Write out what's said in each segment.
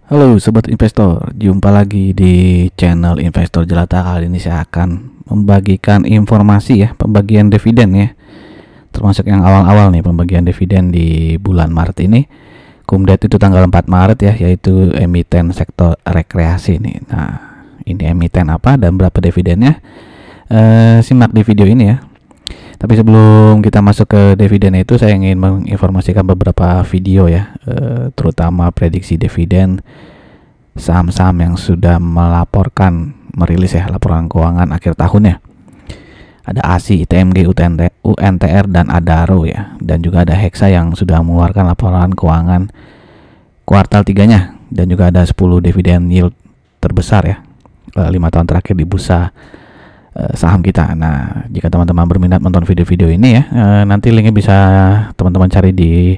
Halo Sobat Investor, jumpa lagi di channel Investor Jelata. Kali ini saya akan membagikan informasi ya, pembagian dividen ya. Termasuk yang awal-awal nih, pembagian dividen di bulan Maret ini. Kumdet itu tanggal 4 Maret ya, yaitu emiten sektor rekreasi nih. Nah, ini emiten apa dan berapa dividennya? Simak di video ini ya. Tapi sebelum kita masuk ke dividen itu, saya ingin menginformasikan beberapa video ya, terutama prediksi dividen saham-saham yang sudah merilis ya laporan keuangan akhir tahunnya. Ada ASI, ITMG, UNTR dan Adaro ya, dan juga ada Hexa yang sudah mengeluarkan laporan keuangan kuartal 3-nya, dan juga ada 10 dividen yield terbesar ya 5 tahun terakhir di bursa saham kita. Nah, jika teman-teman berminat menonton video-video ini ya, nanti linknya bisa teman-teman cari di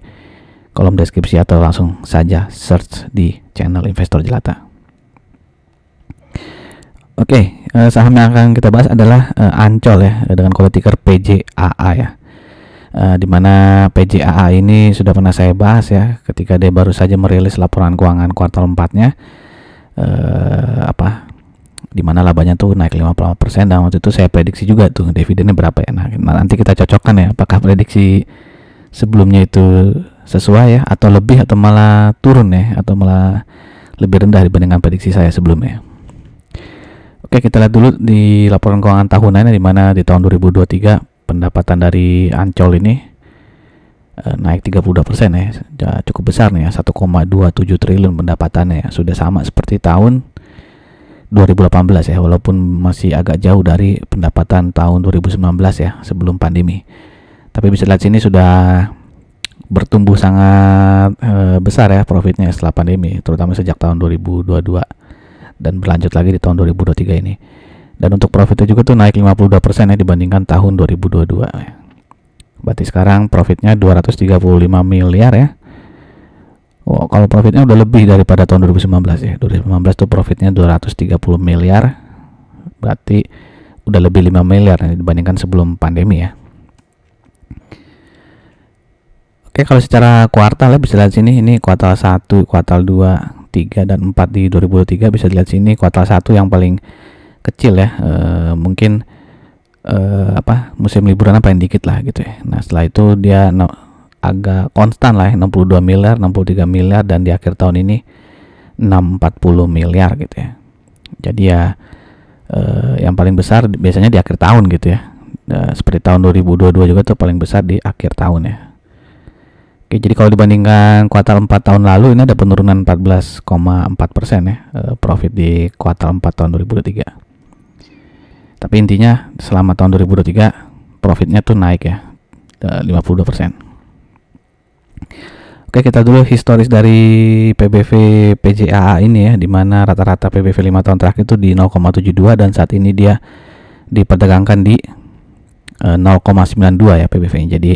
kolom deskripsi atau langsung saja search di channel Investor Jelata. Oke, saham yang akan kita bahas adalah Ancol ya, dengan kode ticker PJAA ya. Dimana PJAA ini sudah pernah saya bahas ya, ketika dia baru saja merilis laporan keuangan kuartal 4-nya, dimana labanya tuh naik 50%, dan waktu itu saya prediksi juga tuh dividennya berapa ya. Nah, nanti kita cocokkan ya, apakah prediksi sebelumnya itu sesuai ya, atau lebih, atau malah turun ya, atau malah lebih rendah dibandingkan prediksi saya sebelumnya. Oke, kita lihat dulu di laporan keuangan tahunannya, di mana di tahun 2023 pendapatan dari Ancol ini naik 32% ya, cukup besar nih ya, 1,27 triliun pendapatannya ya, sudah sama seperti tahun 2018 ya, walaupun masih agak jauh dari pendapatan tahun 2019 ya, sebelum pandemi. Tapi bisa lihat sini sudah bertumbuh sangat besar ya profitnya setelah pandemi, terutama sejak tahun 2022 dan berlanjut lagi di tahun 2023 ini. Dan untuk profitnya juga tuh naik 52% ya dibandingkan tahun 2022 ya. Berarti sekarang profitnya 235 miliar ya. Oh, kalau profitnya udah lebih daripada tahun 2019 ya. 2019 tuh profitnya 230 miliar. Berarti udah lebih 5 miliar ya, dibandingkan sebelum pandemi ya. Oke, kalau secara kuartal ya, bisa lihat sini, ini kuartal 1, kuartal 2, 3 dan 4 di 2023. Bisa dilihat sini kuartal 1 yang paling kecil ya. Mungkin musim liburan paling dikit lah gitu ya. Nah, setelah itu dia agak konstan lah ya, 62 miliar, 63 miliar, dan di akhir tahun ini 640 miliar gitu ya. Jadi ya yang paling besar biasanya di akhir tahun gitu ya. Seperti tahun 2022 juga tuh paling besar di akhir tahun ya. Oke, jadi kalau dibandingkan kuartal 4 tahun lalu, ini ada penurunan 14,4% ya, profit di kuartal 4 tahun 2023. Tapi intinya selama tahun 2023 profitnya tuh naik ya, 52%. Oke, kita dulu historis dari PBV PJAA ini ya, dimana rata-rata PBV 5 tahun terakhir itu di 0,72, dan saat ini dia diperdagangkan di 0,92 ya PBV-nya. Jadi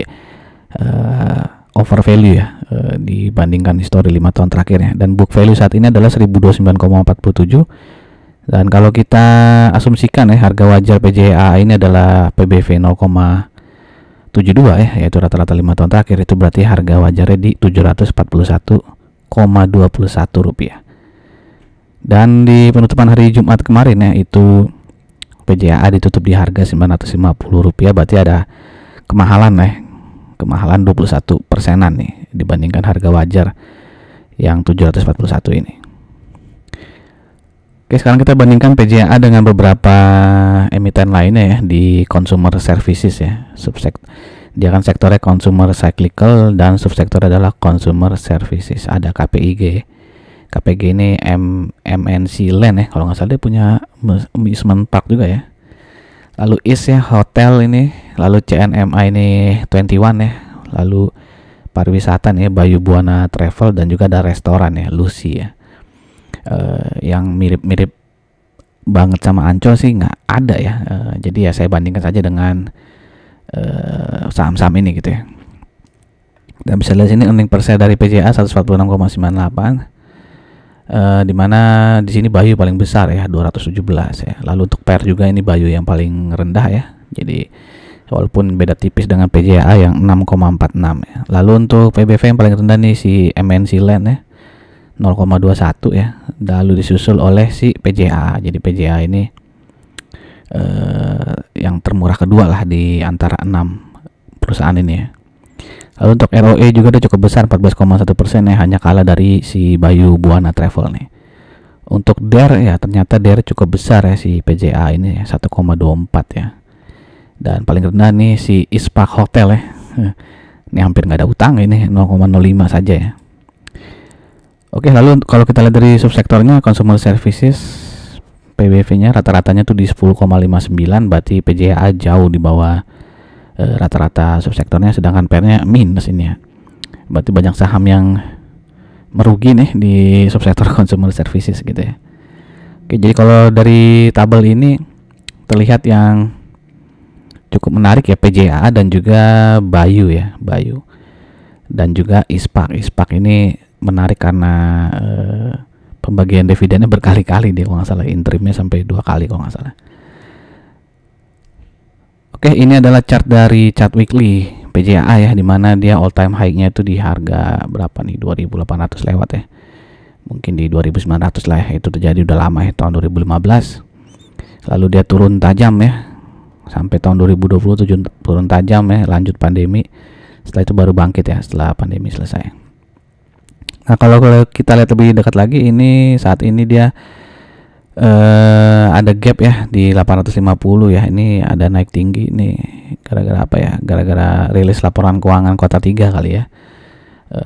over value ya, dibandingkan histori 5 tahun terakhirnya. Dan book value saat ini adalah 1029,47. Dan kalau kita asumsikan ya, harga wajar PJAA ini adalah PBV 0,72 ya, yaitu rata-rata 5 tahun terakhir, itu berarti harga wajarnya di 741,21 rupiah. Dan di penutupan hari Jumat kemarin ya, itu PJAA ditutup di harga 950 rupiah, berarti ada kemahalan ya, kemahalan 21%-an nih dibandingkan harga wajar yang 741 ini. Oke, sekarang kita bandingkan PJAA dengan beberapa emiten lainnya ya di consumer services ya. Dia kan sektornya consumer cyclical dan subsektor adalah consumer services. Ada KPIG. KPG ini MNC Land ya, kalau nggak salah dia punya amusement park juga ya. Lalu IS ya, hotel ini. Lalu CNMA ini 21 ya. Lalu pariwisata nih, Bayu Buana Travel, dan juga ada restoran ya, Lucy ya. Yang mirip-mirip banget sama Ancol sih nggak ada ya. Jadi ya saya bandingkan saja dengan saham-saham ini gitu ya. Dan bisa lihat sini earning per share dari PJA 146,98, dimana di sini Bayu paling besar ya, 217 ya. Lalu untuk PER juga ini Bayu yang paling rendah ya. Jadi walaupun beda tipis dengan PJA yang 6,46 ya. Lalu untuk PBV yang paling rendah nih si MNC Land ya, 0,21 ya, lalu disusul oleh si PJA. Jadi PJA ini yang termurah kedua lah di antara 6 perusahaan ini ya. Lalu untuk ROE juga dia cukup besar, 14,1% ya, hanya kalah dari si Bayu Buana Travel nih. Untuk DER ya, ternyata DER cukup besar ya si PJA ini ya, 1,24 ya. Dan paling rendah nih si Ispak Hotel ya. Ini hampir nggak ada utang ini, 0,05 saja ya. Oke, lalu kalau kita lihat dari subsektornya, consumer services PBV-nya rata-ratanya tuh di 10,59, berarti PJA jauh di bawah rata-rata subsektornya, sedangkan PR-nya minus ini ya. Berarti banyak saham yang merugi nih di subsektor consumer services gitu ya. Oke, jadi kalau dari tabel ini terlihat yang cukup menarik ya, PJA dan juga Bayu ya, Bayu dan juga Ispak. Ispak ini menarik karena pembagian dividennya berkali-kali dia, kalau nggak salah interimnya sampai 2 kali kalau nggak salah. Oke, ini adalah chart dari chart weekly PJA ya, dimana dia all time high-nya itu di harga berapa nih, 2.800 lewat ya, mungkin di 2.900 lah ya. Itu terjadi udah lama ya, tahun 2015. Lalu dia turun tajam ya sampai tahun 2020, turun tajam ya, lanjut pandemi. Setelah itu baru bangkit ya setelah pandemi selesai. Nah, kalau kita lihat lebih dekat lagi, ini saat ini dia ada gap ya di 850 ya. Ini ada naik tinggi nih, gara-gara apa ya, gara-gara rilis laporan keuangan kuartal 3 kali ya.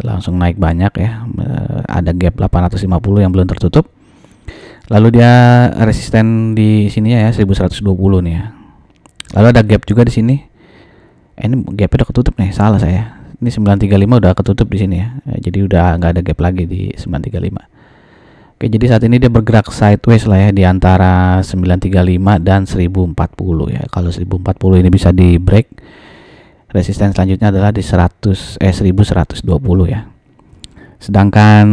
Langsung naik banyak ya. Ada gap 850 yang belum tertutup. Lalu dia resisten di sini ya 1120 nih ya. Lalu ada gap juga di sini. Ini gapnya udah ketutup nih, salah saya. Ini 935 udah ketutup di sini ya. Jadi udah nggak ada gap lagi di 935. Oke, jadi saat ini dia bergerak sideways lah ya di antara 935 dan 1040 ya. Kalau 1040 ini bisa di break, resisten selanjutnya adalah di 1120 ya. Sedangkan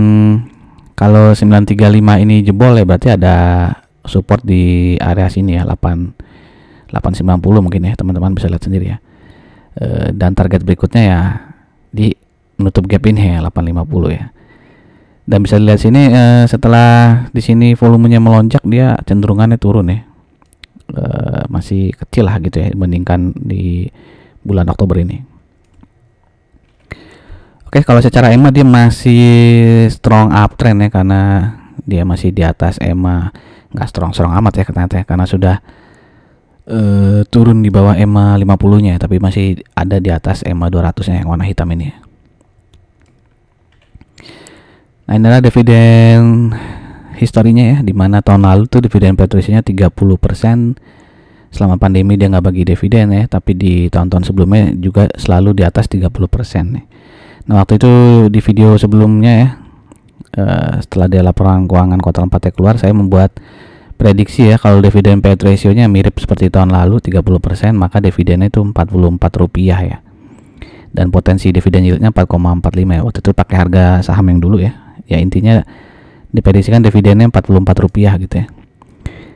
kalau 935 ini jebol ya, berarti ada support di area sini ya, 890 mungkin ya, teman-teman bisa lihat sendiri ya. Dan target berikutnya ya di menutup gap ini ya, 850 ya. Dan bisa dilihat sini setelah di sini volumenya melonjak, dia cenderungannya turun ya. Masih kecil lah gitu ya dibandingkan di bulan Oktober ini. Oke, kalau secara EMA dia masih strong uptrend ya, karena dia masih di atas EMA, nggak strong amat ya ternyata ya, karena sudah turun di bawah EMA 50-nya, tapi masih ada di atas EMA 200-nya yang warna hitam ini. Nah, ini adalah dividen historinya ya, dimana tahun lalu tuh dividen Petroisinya 30%. Selama pandemi dia nggak bagi dividen ya, tapi di tahun-tahun sebelumnya juga selalu di atas 30% nih. Nah, waktu itu di video sebelumnya ya, setelah dia laporan keuangan kuartal 4 keluar, saya membuat prediksi ya, kalau dividen payout ratio-nya mirip seperti tahun lalu 30%, maka dividennya itu Rp44 ya. Dan potensi dividen yield-nya 4,45 ya. Waktu itu pakai harga saham yang dulu ya. Ya, intinya diprediksikan dividennya Rp44 gitu ya.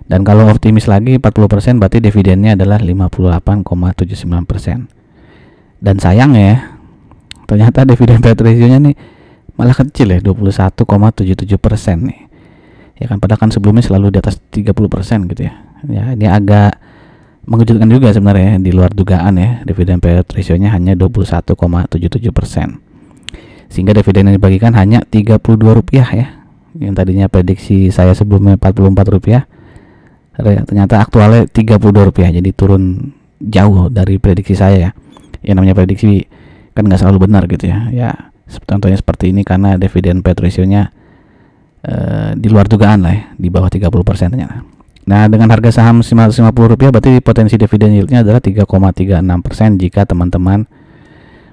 Dan kalau optimis lagi 40%, berarti dividennya adalah 58,79%. Dan sayang ya, ternyata dividen payout ratio-nya nih malah kecil ya, 21,77% nih. Ya kan, padahal kan sebelumnya selalu di atas 30% gitu ya. Ya, ini agak mengejutkan juga sebenarnya ya, di luar dugaan ya. Dividen payout ratio-nya hanya 21,77%. Sehingga dividen yang dibagikan hanya Rp32 ya. Yang tadinya prediksi saya sebelumnya Rp44, ternyata aktualnya Rp32. Jadi turun jauh dari prediksi saya ya. Yang namanya prediksi kan nggak selalu benar gitu ya. Ya, contohnya seperti ini karena dividen payout ratio-nya di luar dugaan lah ya, di bawah 30% ternyata. Nah, dengan harga saham Rp950, berarti potensi dividen yield-nya adalah 3,36% jika teman-teman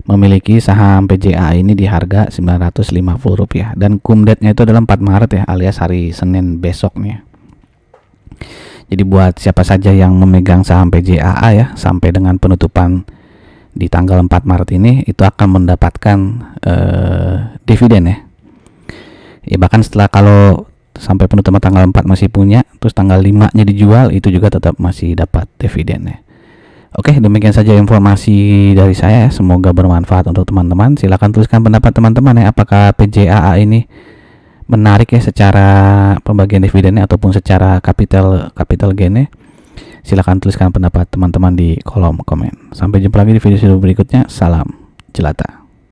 memiliki saham PJA ini di harga Rp950. Dan cum date-nya itu adalah 4 Maret ya, alias hari Senin besok nih. Jadi buat siapa saja yang memegang saham PJAA ya, sampai dengan penutupan di tanggal 4 Maret ini, itu akan mendapatkan dividen ya. Ya, bahkan setelah kalau sampai penutupan tanggal 4 masih punya, terus tanggal 5-nya dijual, itu juga tetap masih dapat dividen ya. Oke, demikian saja informasi dari saya ya. Semoga bermanfaat untuk teman-teman. Silakan tuliskan pendapat teman-teman ya, apakah PJAA ini menarik ya secara pembagian dividennya ataupun secara capital gainnya, silakan tuliskan pendapat teman-teman di kolom komen. Sampai jumpa lagi di video berikutnya. Salam jelata.